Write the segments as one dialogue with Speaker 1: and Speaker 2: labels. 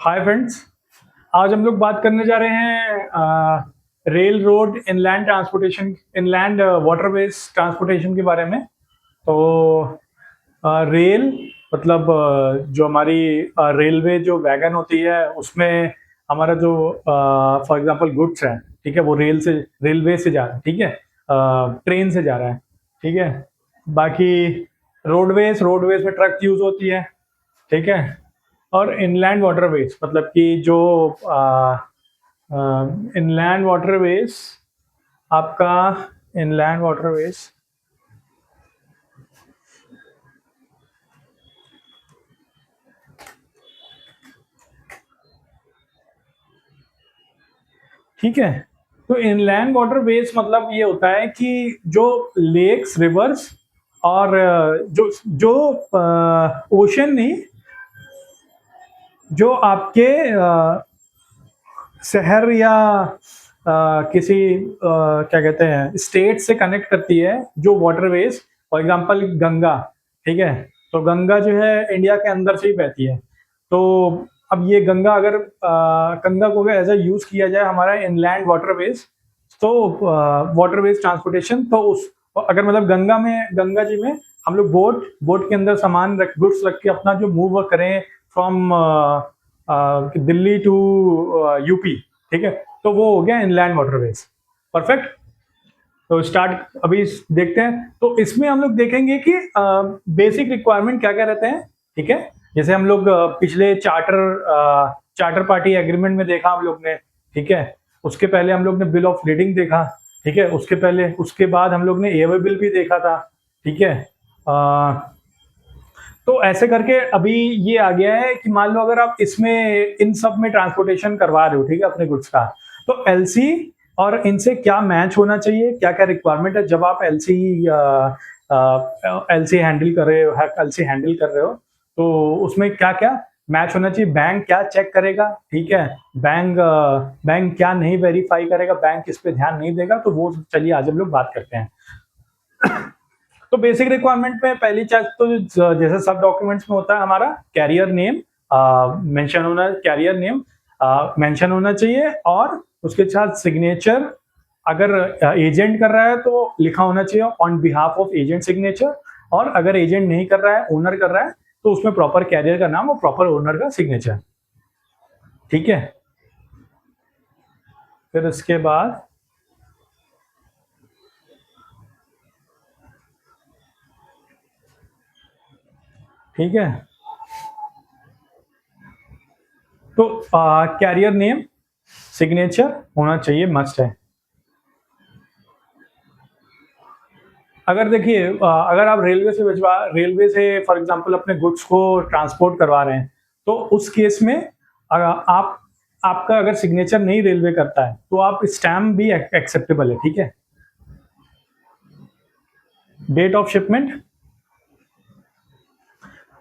Speaker 1: Hi friends. आज हम लोग बात करने जा रहे हैं rail road inland transportation inland waterways transportation के बारे में। तो रेल मतलब जो हमारी रेलवे जो वैगन होती है उसमें हमारा जो फॉर एग्जांपल गुड्स है, ठीक है, वो रेलवे से जा रहा है, ठीक है, ट्रेन से जा रहा है, ठीक है। बाकी रोडवेज में ट्रक यूज होती है, ठीक है। और इनलैंड वाटरवेज मतलब कि जो इनलैंड वाटरवेज आपका इनलैंड वाटरवेज ठीक है। तो इनलैंड वाटरवेज मतलब ये होता है कि जो लेक्स रिवर्स और जो जो ओशन नहीं, जो आपके शहर या किसी क्या कहते हैं स्टेट से कनेक्ट करती है जो वाटरवेज। फॉर एग्जांपल गंगा, ठीक है। तो गंगा जो है इंडिया के अंदर से ही बहती है। तो अब ये गंगा अगर गंगा को अगर एज अ यूज किया जाए हमारा इनलैंड वाटरवेज, तो वाटरवेज ट्रांसपोर्टेशन, तो उस अगर मतलब गंगा जी में हम लोग बोट के अंदर सामान गुड्स रख के अपना जो मूव करें फ्रॉम दिल्ली टू यूपी, ठीक है, तो वो हो गया इनलैंड वाटरवेज। परफेक्ट। तो स्टार्ट अभी देखते हैं। तो इसमें हम लोग देखेंगे कि बेसिक रिक्वायरमेंट क्या क्या रहते हैं, ठीक है। जैसे हम लोग पिछले चार्टर पार्टी एग्रीमेंट में देखा हम लोग ने, ठीक है। उसके पहले हम लोग ने बिल ऑफ लीडिंग देखा, ठीक है। उसके बाद हम लोग ने एवे बिल भी देखा था, ठीक है। तो ऐसे करके अभी ये आ गया है कि मान लो अगर आप इसमें इन सब में ट्रांसपोर्टेशन करवा रहे हो, ठीक है, अपने गुड्स का, तो एलसी और इनसे क्या मैच होना चाहिए, क्या क्या रिक्वायरमेंट है जब आप एलसी हैंडल कर रहे हो, तो उसमें क्या क्या मैच होना चाहिए। बैंक क्या चेक करेगा, ठीक है, बैंक क्या नहीं वेरीफाई करेगा, बैंक इस पे ध्यान नहीं देगा, तो वो चलिए आज हम लोग बात करते हैं। तो बेसिक रिक्वायरमेंट में पहली चीज तो जैसे सब डॉक्यूमेंट्स में होता है हमारा कैरियर नेम मेंशन होना चाहिए, और उसके साथ सिग्नेचर। अगर एजेंट कर रहा है तो लिखा होना चाहिए on behalf of agent signature, और अगर एजेंट नहीं कर रहा है, ओनर कर रहा है, तो उसमें प्रॉपर कैरियर का नाम और प्रॉपर ओनर का सिग्नेचर, ठीक है। फिर इसके बाद ठीक है, तो कैरियर नेम सिग्नेचर होना चाहिए, मस्ट है। अगर देखिए अगर आप रेलवे से फॉर एग्जांपल अपने गुड्स को ट्रांसपोर्ट करवा रहे हैं, तो उस केस में आप आपका अगर सिग्नेचर नहीं रेलवे करता है तो आप स्टैम्प भी एक्सेप्टेबल है, ठीक है। डेट ऑफ शिपमेंट,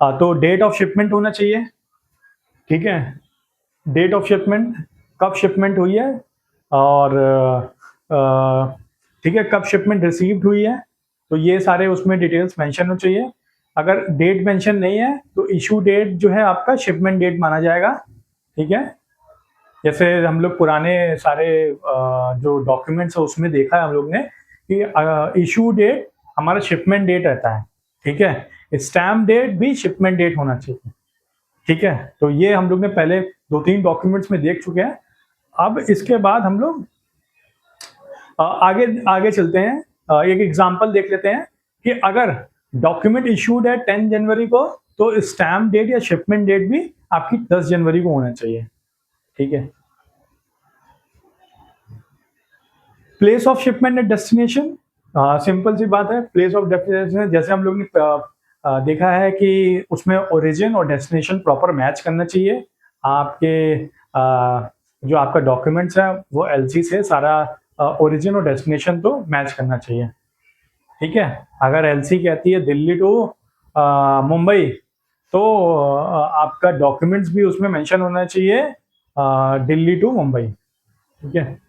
Speaker 1: तो डेट ऑफ शिपमेंट होना चाहिए, ठीक है। डेट ऑफ शिपमेंट, कब शिपमेंट हुई है, और ठीक है, कब शिपमेंट रिसीव्ड हुई है, तो ये सारे उसमें डिटेल्स मेंशन होने चाहिए। अगर डेट मेंशन नहीं है तो इशू डेट जो है आपका शिपमेंट डेट माना जाएगा, ठीक है। जैसे हम लोग पुराने सारे जो डॉक्यूमेंट्स है उसमें देखा है हम लोग ने कि इशू डेट हमारा शिपमेंट डेट रहता है, ठीक है। स्टैम्प डेट भी शिपमेंट डेट होना चाहिए, ठीक है। तो ये हम लोग ने पहले 2-3 डॉक्यूमेंट्स में देख चुके हैं। अब इसके बाद हम लोग आगे आगे चलते हैं। एक एग्जांपल देख लेते हैं कि अगर डॉक्यूमेंट इशूड है 10 जनवरी को, तो स्टैम्प डेट या शिपमेंट डेट भी आपकी 10 जनवरी को होना चाहिए, ठीक है। Place of shipment and destination, simple सी बात है। प्लेस ऑफ डेस्टिनेशन जैसे हम लोग ने देखा है कि उसमें ओरिजिन और डेस्टिनेशन प्रॉपर मैच करना चाहिए। आपके जो आपका डॉक्यूमेंट्स है वो एलसी से सारा ओरिजिन और डेस्टिनेशन तो मैच करना चाहिए, ठीक है। अगर एलसी कहती है दिल्ली टू मुंबई, तो आपका डॉक्यूमेंट्स भी उसमें मेंशन होना चाहिए दिल्ली टू मुंबई, ठीक है।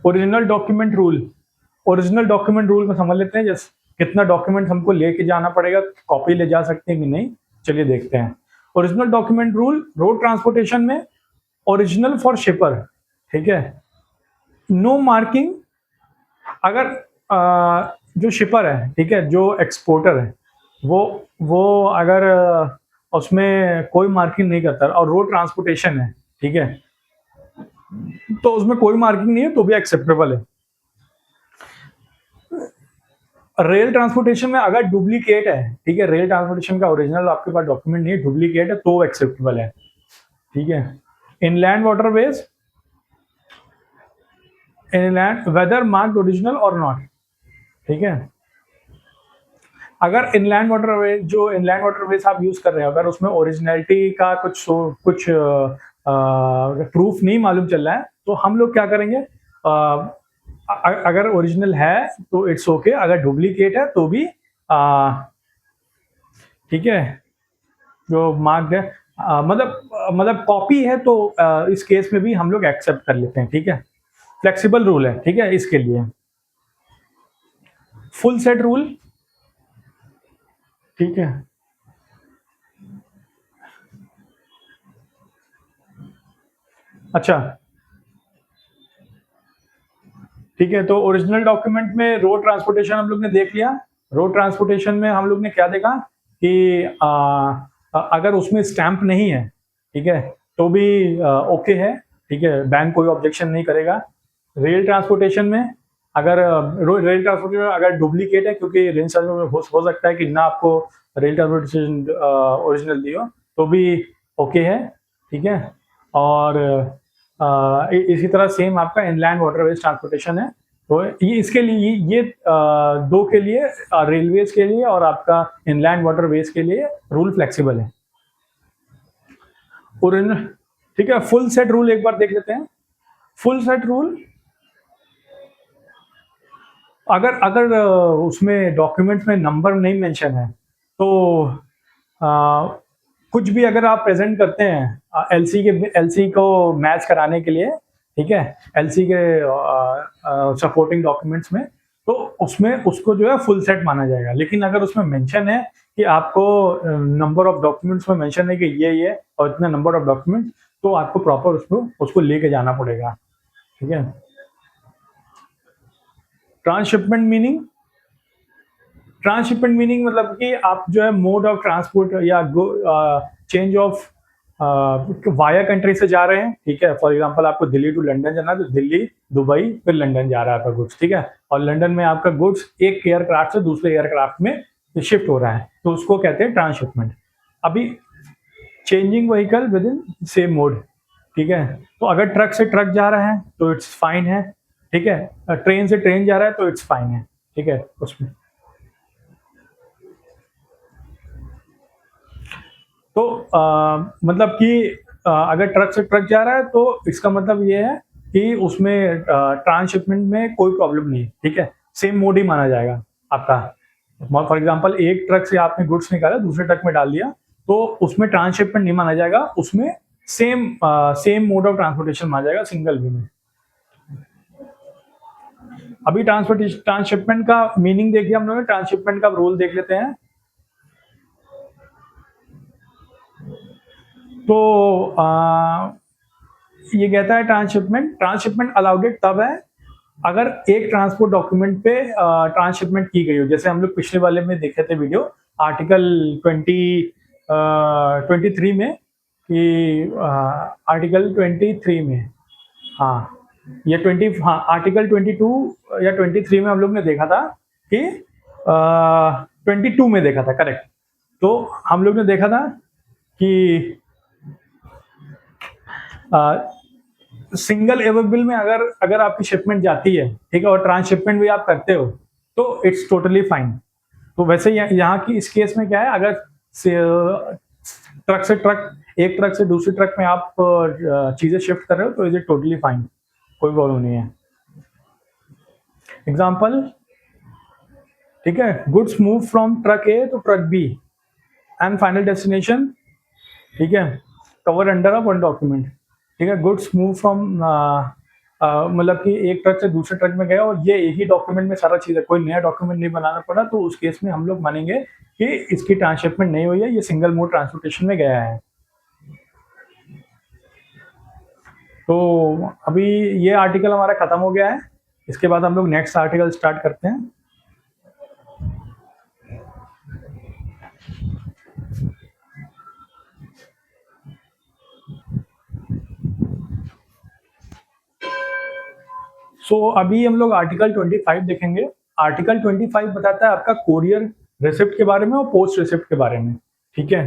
Speaker 1: ओरिजिनल डॉक्यूमेंट रूल में समझ लेते हैं, जैसे कितना डॉक्यूमेंट हमको लेके जाना पड़ेगा, कॉपी ले जा सकते हैं कि नहीं, चलिए देखते हैं। Original document rule road transportation में, ओरिजिनल फॉर शिपर, ठीक है। नो मार्किंग, अगर जो शिपर है, ठीक है, जो एक्सपोर्टर है, वो अगर उसमें कोई मार्किंग नहीं करता और रोड ट्रांसपोर्टेशन है, ठीक है, तो उसमें कोई मार्किंग नहीं है तो भी एक्सेप्टेबल है। रेल ट्रांसपोर्टेशन में अगर डुप्लीकेट है, ठीक है, रेल ट्रांसपोर्टेशन का ओरिजिनल आपके पास डॉक्यूमेंट नहीं है, डुप्लीकेट है, तो एक्सेप्टेबल है, ठीक है। Inland waterways, inland weather marked original और नॉट, ठीक है। अगर इनलैंड वाटरवेज, जो इनलैंड वाटरवेज आप यूज कर रहे हो, अगर उसमें ओरिजिनलिटी का कुछ प्रूफ नहीं मालूम चल रहा है, तो हम लोग क्या करेंगे, अगर ओरिजिनल है तो इट्स ओके, अगर डुप्लीकेट है तो भी ठीक है, जो मार्क्ड है, मतलब कॉपी है तो इस केस में भी हम लोग एक्सेप्ट कर लेते हैं, ठीक है। फ्लेक्सिबल रूल है, ठीक है, इसके लिए। फुल सेट रूल, ठीक है। अच्छा, ठीक है, तो ओरिजिनल डॉक्यूमेंट में रोड ट्रांसपोर्टेशन हम लोग ने देख लिया। रोड ट्रांसपोर्टेशन में हम लोग ने क्या देखा कि अगर उसमें स्टैंप नहीं है, ठीक है, तो भी ओके है, ठीक है, बैंक कोई ऑब्जेक्शन नहीं करेगा। रेल ट्रांसपोर्टेशन में अगर रेल ट्रांसपोर्टेशन अगर डुप्लीकेट है, क्योंकि रेल हो सकता है कि ना आपको रेल ट्रांसपोर्टेशन ओरिजिनल दी हो, तो भी ओके है, ठीक है। और इसी तरह सेम आपका इनलैंड वाटरवेज ट्रांसपोर्टेशन है, तो ये इसके लिए ये दो के लिए, रेलवेज के लिए और आपका इनलैंड वाटरवेज के लिए रूल फ्लेक्सिबल है। ओरिजिनल, ठीक है। फुल सेट रूल एक बार देख लेते हैं। फुल सेट रूल, अगर अगर उसमें डॉक्यूमेंट में नंबर नहीं मेंशन है, तो कुछ भी अगर आप प्रेजेंट करते हैं एलसी को मैच कराने के लिए, ठीक है, एलसी के सपोर्टिंग डॉक्यूमेंट्स में, तो उसमें उसको जो है फुल सेट माना जाएगा। लेकिन अगर उसमें मेंशन है कि आपको नंबर ऑफ डॉक्यूमेंट्स में मेंशन है कि ये और इतना नंबर ऑफ डॉक्यूमेंट, तो आपको प्रॉपर उसको लेके जाना पड़ेगा, ठीक है। ट्रांसशिपमेंट मीनिंग, ट्रांसशिपमेंट मीनिंग मतलब कि आप जो है मोड ऑफ ट्रांसपोर्ट या चेंज ऑफ वाया कंट्री से जा रहे हैं, ठीक है। फॉर एग्जांपल आपको दिल्ली टू लंदन जाना है, तो दिल्ली दुबई फिर लंदन जा रहा है आपका गुड्स, ठीक है, और लंदन में आपका गुड्स एक एयरक्राफ्ट से दूसरे एयरक्राफ्ट में शिफ्ट हो रहा है, तो उसको कहते हैं ट्रांसशिपमेंट। अभी changing vehicle with in same mode, ठीक है, तो अगर ट्रक से ट्रक जा रहा है तो इट्स फाइन है, ठीक है, ट्रेन से ट्रेन जा रहा है तो इट्स फाइन है, ठीक है। उसमें तो मतलब कि अगर ट्रक से ट्रक जा रहा है तो इसका मतलब ये है कि उसमें ट्रांसशिपमेंट में कोई प्रॉब्लम नहीं है, ठीक है, सेम मोड ही माना जाएगा आपका। फॉर एग्जांपल एक ट्रक से आपने गुड्स निकाला दूसरे ट्रक में डाल दिया, तो उसमें ट्रांसशिपमेंट नहीं माना जाएगा, उसमें सेम मोड ऑफ ट्रांसपोर्टेशन माना जाएगा सिंगल वे में। अभी ट्रांसशिपमेंट का मीनिंग देखिए हम लोग, ट्रांसशिपमेंट का रूल देख लेते हैं। तो ये कहता है ट्रांसशिपमेंट अलाउडेड तब है अगर एक ट्रांसपोर्ट डॉक्यूमेंट पे ट्रांसशिपमेंट की गई हो। जैसे हम लोग पिछले वाले में देखे थे वीडियो, आर्टिकल 23 में कि आर्टिकल 23 में, हाँ ये 20, हाँ आर्टिकल 22 या 23 में हम लोग ने देखा था कि 22 में देखा था, करेक्ट। तो हम लोग ने देखा था कि सिंगल अवेलेबल में अगर आपकी शिपमेंट जाती है, ठीक है, और ट्रांसशिपमेंट भी आप करते हो, तो इट्स टोटली फाइन। तो वैसे यहाँ की इस केस में क्या है, अगर ट्रक से ट्रक, एक ट्रक से दूसरे ट्रक में आप चीजें शिफ्ट कर रहे हो, तो इज इट टोटली फाइन, कोई प्रॉब्लम नहीं है। एग्जाम्पल, ठीक है, goods move from truck A to truck B and final destination, ठीक है, cover under a one document, ठीक है। गुड्स मूव फ्रॉम मतलब कि एक ट्रक से दूसरे ट्रक में गया और ये एक ही डॉक्यूमेंट में सारा चीज़ है, कोई नया डॉक्यूमेंट नहीं बनाना पड़ा, तो उस केस में हम लोग मानेंगे कि इसकी ट्रांसशिपमेंट नहीं हुई है, ये सिंगल मोड ट्रांसपोर्टेशन में गया है। तो अभी ये आर्टिकल हमारा खत्म हो गया है, इसके बाद हम लोग नेक्स्ट आर्टिकल स्टार्ट करते हैं। अभी हम लोग आर्टिकल 25 देखेंगे। आर्टिकल 25 बताता है आपका कोरियर रिसिप्ट के बारे में और पोस्ट रिसिप्ट के बारे में। ठीक है,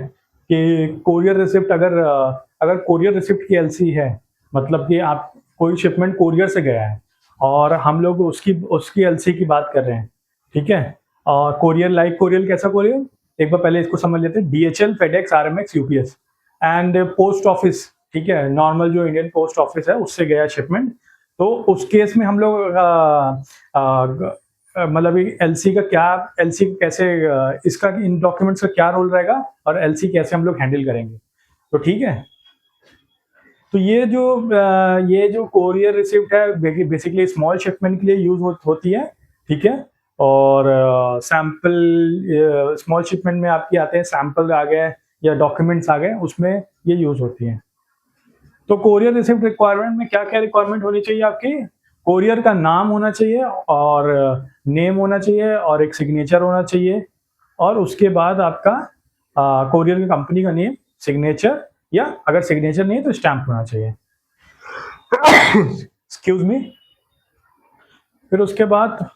Speaker 1: कि कोरियर रिसिप्ट अगर कोरियर रिसिप्ट की एलसी है, मतलब कि आप कोई शिपमेंट कोरियर से गया है और हम लोग उसकी एलसी की बात कर रहे हैं। ठीक है, और कोरियर कैसा कोरियर, एक बार पहले इसको समझ लेते हैं। DHL, FedEx, Aramex, UPS and post office. ठीक है, नॉर्मल जो इंडियन पोस्ट ऑफिस है उससे गया शिपमेंट। तो उस केस में हम लोग मतलब एलसी कैसे, इसका इन डॉक्यूमेंट्स का क्या रोल रहेगा और एलसी कैसे हम लोग हैंडल करेंगे। तो ठीक है, तो ये जो कोरियर रिसिप्ट है बेसिकली स्मॉल शिपमेंट के लिए यूज होती है। ठीक है, और सैंपल स्मॉल शिपमेंट में आपके आते हैं, सैंपल आ गए या डॉक्यूमेंट्स आ गए, उसमें ये यूज होती है। तो कोरियर रिसिप्ट रिक्वायरमेंट में क्या क्या रिक्वायरमेंट होनी चाहिए आपकी? कोरियर का नाम होना चाहिए और नेम होना चाहिए और एक सिग्नेचर होना चाहिए, और उसके बाद आपका कोरियर की कंपनी का नेम, सिग्नेचर, या अगर सिग्नेचर नहीं है तो स्टैंप होना चाहिए। Excuse me. फिर उसके बाद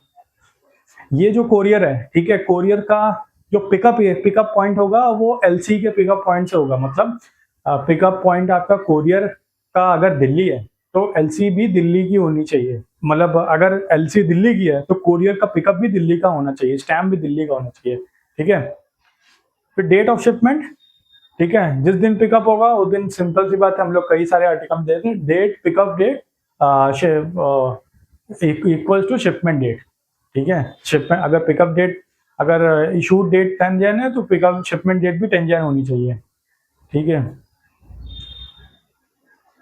Speaker 1: ये जो कोरियर है, ठीक है, कोरियर का जो पिकअप पॉइंट होगा वो एलसी के पिकअप पॉइंट से होगा। मतलब पिकअप पॉइंट आपका कोरियर का अगर दिल्ली है तो एलसी भी दिल्ली की होनी चाहिए। मतलब अगर एलसी दिल्ली की है तो कोरियर का पिकअप भी दिल्ली का होना चाहिए, स्टैम्प भी दिल्ली का होना चाहिए। ठीक है, फिर डेट ऑफ शिपमेंट। ठीक है, जिस दिन पिकअप होगा उस दिन, सिंपल सी बात है, हम लोग कई सारे आर्टिकल देते हैं, date, pickup date equals to shipment date. ठीक है, शिपमेंट अगर पिकअप डेट, अगर इशूड डेट 10 जन है तो पिकअप शिपमेंट डेट भी 10 जन होनी चाहिए। ठीक है,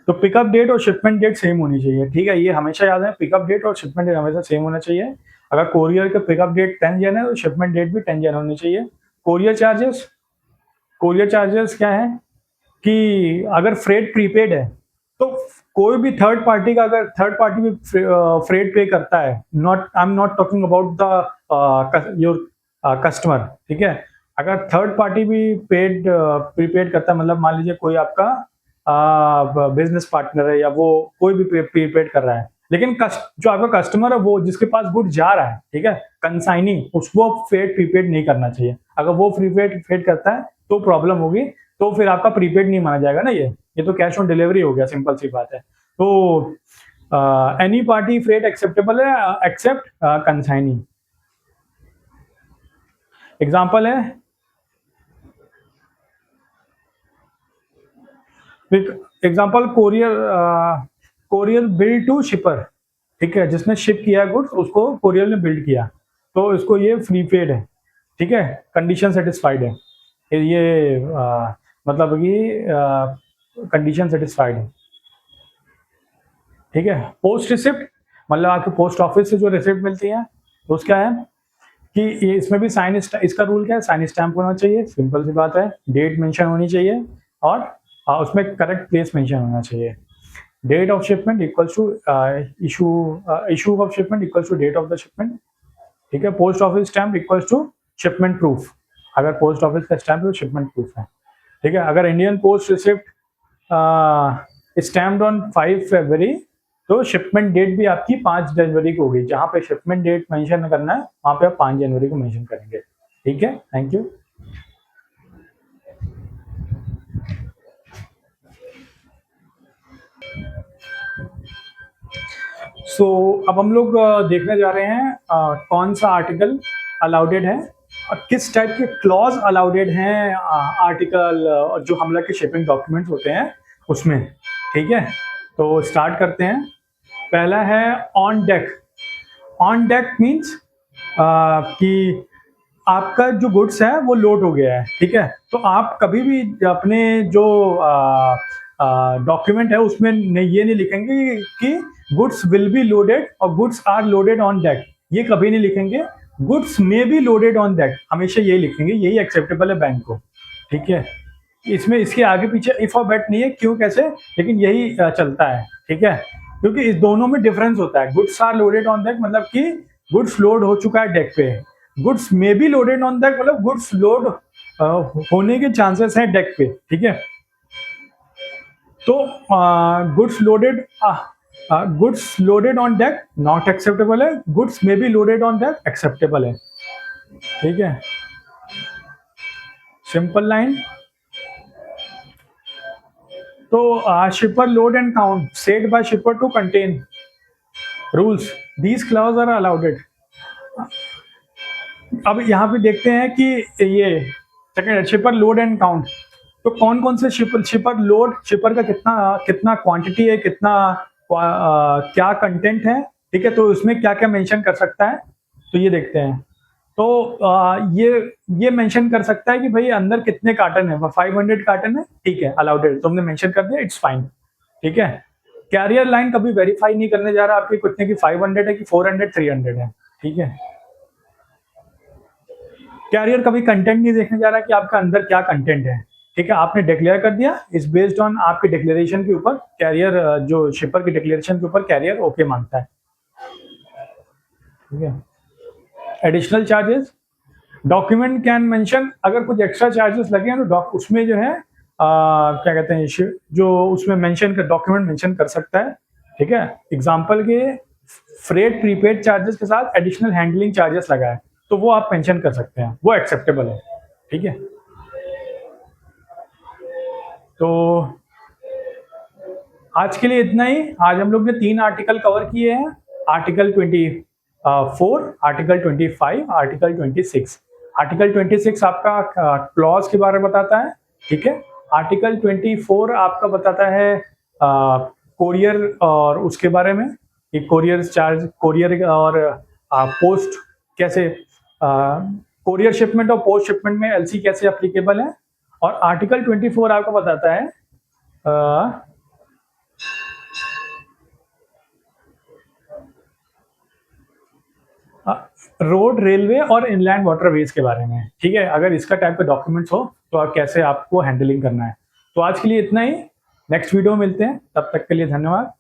Speaker 1: तो पिकअप डेट और शिपमेंट डेट सेम होनी चाहिए। ठीक है, ये हमेशा याद है, पिकअप डेट और शिपमेंट डेट हमेशा सेम होना चाहिए। अगर कोरियर का पिकअप डेट 10 जन है तो शिपमेंट डेट भी 10 जन होनी चाहिए। कोरियर चार्जेस क्या है कि अगर फ्रेट प्रीपेड है तो कोई भी थर्ड पार्टी का, अगर थर्ड पार्टी भी फ्रेट पे करता है, I am not talking about the your customer. ठीक है, अगर थर्ड पार्टी भी प्रीपेड करता है, मतलब मान लीजिए कोई आपका बिजनेस पार्टनर है या वो कोई भी प्रीपेड कर रहा है, लेकिन जो आपका कस्टमर है वो जिसके पास गुड जा रहा है, ठीक है, कंसाइनी, उसको फेड प्रीपेड नहीं करना चाहिए। अगर वो प्रीपेड फेड करता है तो प्रॉब्लम होगी, तो फिर आपका प्रीपेड नहीं माना जाएगा ना। ये तो कैश ऑन डिलीवरी हो गया, सिंपल सी बात है। तो एनी पार्टी फ्रेट एक्सेप्टेबल है एक्सेप्ट कंसाइनी। एग्जाम्पल है, example courier bill to shipper. ठीक है, जिसने शिप किया गुड्स उसको कोरियर ने बिल्ड किया, तो इसको ये फ्री पेड है। ठीक है, कंडीशन सेटिस्फाइड है, ये मतलब कि कंडीशन सेटिस्फाइड है। ठीक है, पोस्ट रिसिप्ट, मतलब आपके पोस्ट ऑफिस से जो रिसिप्ट मिलती है तो उसका है कि ये इसमें भी इसका रूल क्या है, साइन स्टैम्प होना चाहिए, सिंपल सी बात है, डेट मेंशन होनी चाहिए और उसमें करेक्ट प्लेस मेंशन होना चाहिए। Date of shipment equals to issue of shipment equals to date of the shipment. ठीक है, post office stamp equals to shipment proof. अगर पोस्ट ऑफिस का स्टैम्प है तो शिपमेंट प्रूफ है। ठीक है, अगर Indian post receipt stamped on 5 फरवरी तो शिपमेंट डेट भी आपकी 5 जनवरी को होगी। जहां पे शिपमेंट डेट मेंशन करना है वहां पे आप 5 जनवरी को मेंशन करेंगे। ठीक है, थैंक यू। अब हम लोग देखने जा रहे हैं कौन सा आर्टिकल अलाउडेड है और किस टाइप के क्लॉज अलाउडेड हैं आर्टिकल जो हम लोग के शिपिंग डॉक्यूमेंट्स होते हैं उसमें। ठीक है, तो स्टार्ट करते हैं। पहला है on deck. On deck means कि आपका जो गुड्स है वो लोड हो गया है। ठीक है, तो आप कभी भी अपने जो डॉक्यूमेंट है उसमें ये नहीं लिखेंगे कि गुड्स विल बी लोडेड और goods are loaded on deck, ये कभी नहीं लिखेंगे। Goods may be loaded on deck, हमेशा यही लिखेंगे, यही एक्सेप्टेबल है बैंक को। ठीक है, इसमें इसके आगे पीछे इफ और बट नहीं है, क्यों कैसे, लेकिन यही चलता है, ठीक है, क्योंकि इस दोनों में डिफरेंस होता है। Goods are loaded on deck मतलब कि गुड्स लोड हो चुका है डेक पे, goods may be loaded on deck मतलब गुड्स लोड होने के चांसेस हैं डेक पे, ठीक है। तो goods loaded on deck not acceptable है, goods may be loaded on deck acceptable है, ठीक है, सिंपल लाइन। तो shipper load and count said by shipper to contain rules, these clause are allowed. अब यहाँ पे देखते हैं कि ये सेकंड शिपर लोड एंड काउंट, तो कौन कौन से शिपर लोड, शिपर का कितना कितना क्वांटिटी है, कितना क्या कंटेंट है, ठीक है, तो उसमें क्या क्या मेंशन कर सकता है, तो ये देखते हैं। तो ये मेंशन कर सकता है कि भाई अंदर कितने कार्टन है, 500 कार्टन है, ठीक है, अलाउड है, तुमने मेंशन कर दिया, इट्स फाइन, ठीक है। कैरियर लाइन कभी वेरीफाई नहीं करने जा रहा आपके कितने की 500 है कि 400 300 है, ठीक है। कैरियर कभी कंटेंट नहीं देखने जा रहा कि आपका अंदर क्या कंटेंट है, ठीक है, आपने डिक्लेयर कर दिया, इज बेस्ड ऑन आपके डिक्लेरेशन के ऊपर कैरियर, जो शिपर की डिक्लेरेशन के ऊपर कैरियर ओके मानता है, ठीक है। Additional charges, document can mention, अगर कुछ एक्स्ट्रा चार्जेस लगे हैं तो उसमें जो है क्या कहते हैं, जो उसमें मेंशन कर, डॉक्यूमेंट मेंशन कर सकता है, ठीक है। एग्जांपल के फ्रेट प्रीपेड चार्जेस के साथ एडिशनल हैंडलिंग चार्जेस लगा है, तो वो आप मेंशन कर सकते हैं, वो एक्सेप्टेबल है, ठीक है। तो आज के लिए इतना ही। आज हम लोग ने 3 आर्टिकल कवर किए हैं, आर्टिकल 24, आर्टिकल 25, आर्टिकल 26। आर्टिकल 26 आपका क्लॉज के बारे में बताता है, ठीक है। आर्टिकल 24 आपका बताता है कोरियर और उसके बारे में, कि कोरियर चार्ज, कोरियर और पोस्ट कैसे, कोरियर शिपमेंट और पोस्ट शिपमेंट में एलसी कैसे अप्लीकेबल है। और आर्टिकल 24 आपको बताता है रोड, रेलवे और इनलैंड वाटरवेज के बारे में, ठीक है। अगर इसका टाइप का डॉक्यूमेंट्स हो तो आप कैसे आपको हैंडलिंग करना है। तो आज के लिए इतना ही, नेक्स्ट वीडियो में मिलते हैं, तब तक के लिए धन्यवाद।